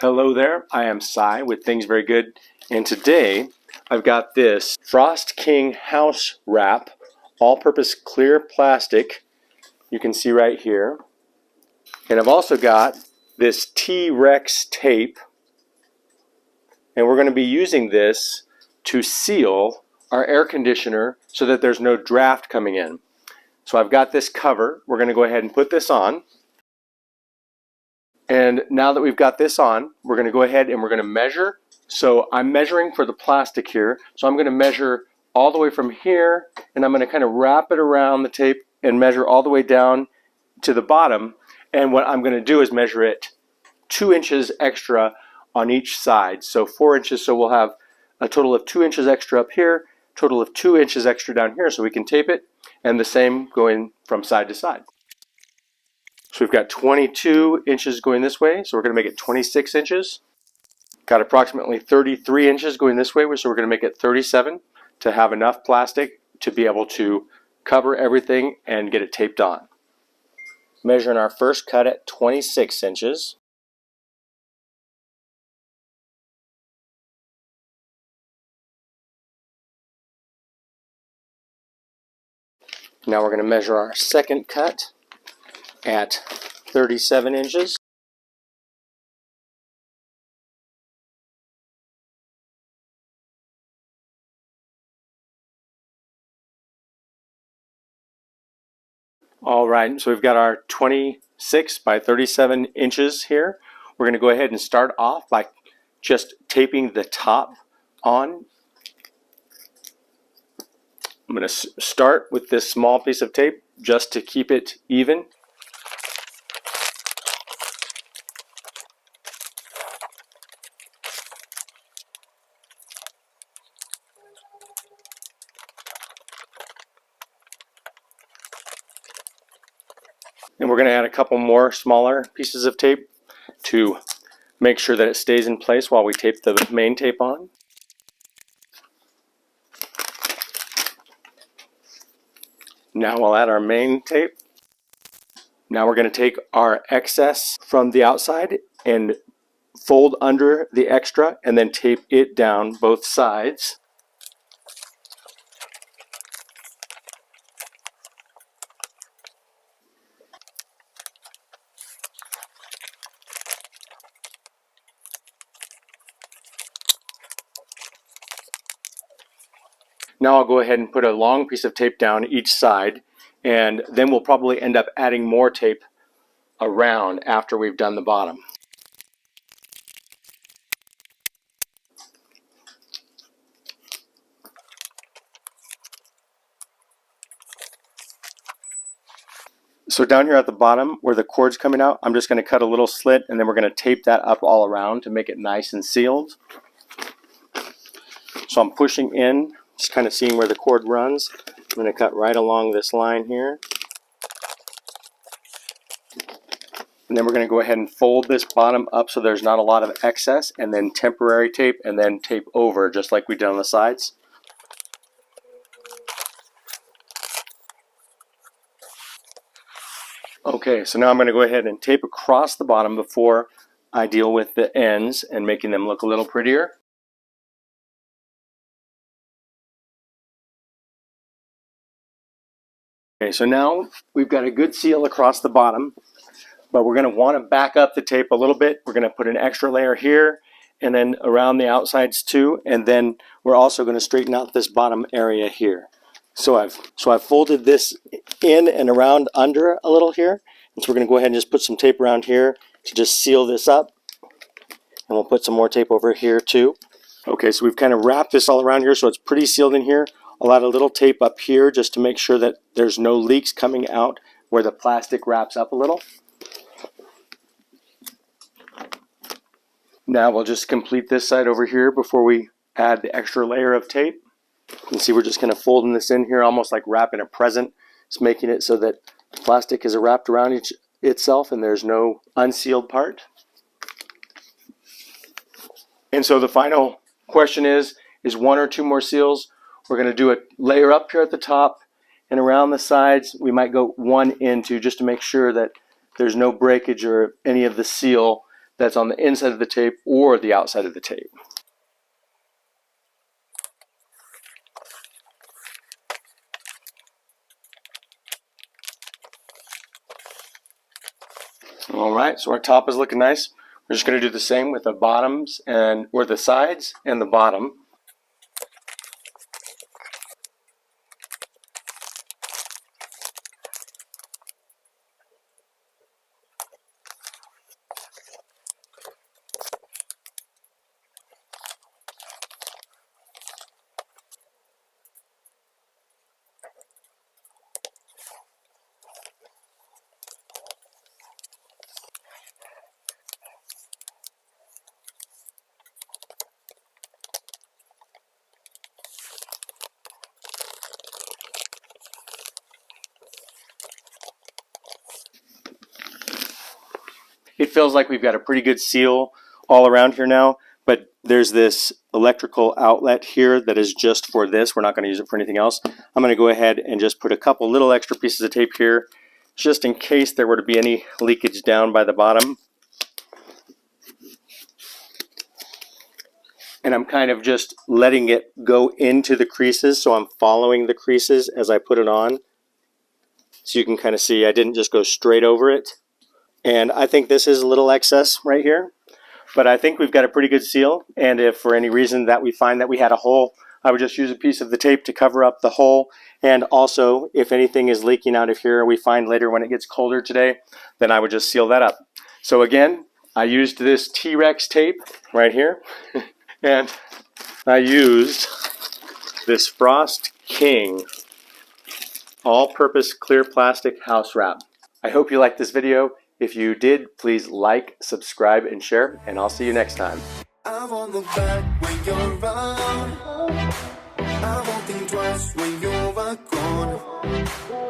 Hello there, I am Cy with Things Very Good, and today I've got this Frost King house wrap, all-purpose clear plastic, you can see right here. And I've also got this T-Rex tape, and we're going to be using this to seal our air conditioner so that there's no draft coming in. So I've got this cover, we're going to go ahead and put this on. And now that we've got this on, we're going to go ahead and we're going to measure. So I'm measuring for the plastic here. So I'm going to measure all the way from here, and I'm going to kind of wrap it around the tape and measure all the way down to the bottom. And what I'm going to do is measure it 2 inches extra on each side. So 4 inches, so we'll have a total of 2 inches extra up here, total of 2 inches extra down here, so we can tape it, and the same going from side to side. So we've got 22 inches going this way, so we're going to make it 26 inches. Got approximately 33 inches going this way, so we're going to make it 37 to have enough plastic to be able to cover everything and get it taped on. Measuring our first cut at 26 inches. Now we're going to measure our second cut at 37 inches. All right, so we've got our 26 by 37 inches here. We're going to go ahead and start off by just taping the top on. I'm going to start with this small piece of tape just to keep it even. And we're going to add a couple more smaller pieces of tape to make sure that it stays in place while we tape the main tape on. Now we'll add our main tape. Now we're going to take our excess from the outside and fold under the extra and then tape it down both sides. Now I'll go ahead and put a long piece of tape down each side, and then we'll probably end up adding more tape around after we've done the bottom. So down here at the bottom where the cord's coming out, I'm just going to cut a little slit, and then we're going to tape that up all around to make it nice and sealed. So I'm pushing in, just kind of seeing where the cord runs. I'm going to cut right along this line here. And then we're going to go ahead and fold this bottom up so there's not a lot of excess, and then temporary tape, and then tape over just like we did on the sides. Okay, so now I'm going to go ahead and tape across the bottom before I deal with the ends and making them look a little prettier. Okay, so now we've got a good seal across the bottom, but we're going to want to back up the tape a little bit. We're going to put an extra layer here and then around the outsides too, and then we're also going to straighten out this bottom area here. So I've folded this in and around under a little here, and so we're going to go ahead and just put some tape around here to just seal this up, and we'll put some more tape over here too. Okay, so we've kind of wrapped this all around here so it's pretty sealed in here. I'll add a little tape up here just to make sure that there's no leaks coming out where the plastic wraps up a little. Now we'll just complete this side over here before we add the extra layer of tape. You can see we're just kind of folding this in here almost like wrapping a present. It's making it so that the plastic is wrapped around itself and there's no unsealed part. And so the final question is 1 or 2 more seals. We're going to do a layer up here at the top, and around the sides we might go 1 into just to make sure that there's no breakage or any of the seal that's on the inside of the tape or the outside of the tape. All right, so our top is looking nice. We're just going to do the same with the bottoms or the sides and the bottom. It feels like we've got a pretty good seal all around here now, but there's this electrical outlet here that is just for this. We're not going to use it for anything else. I'm going to go ahead and just put a couple little extra pieces of tape here, just in case there were to be any leakage down by the bottom. And I'm kind of just letting it go into the creases, so I'm following the creases as I put it on. So you can kind of see I didn't just go straight over it. And I think this is a little excess right here, but I think we've got a pretty good seal. And if for any reason that we find that we had a hole, I would just use a piece of the tape to cover up the hole. And also, if anything is leaking out of here, we find later when it gets colder today, then I would just seal that up. So again, I used this T-Rex tape right here, and I used this Frost King all-purpose clear plastic house wrap. I hope you liked this video. If you did, please like, subscribe, and share, and I'll see you next time. I won't look back when you're around. I won't think twice when you're gone.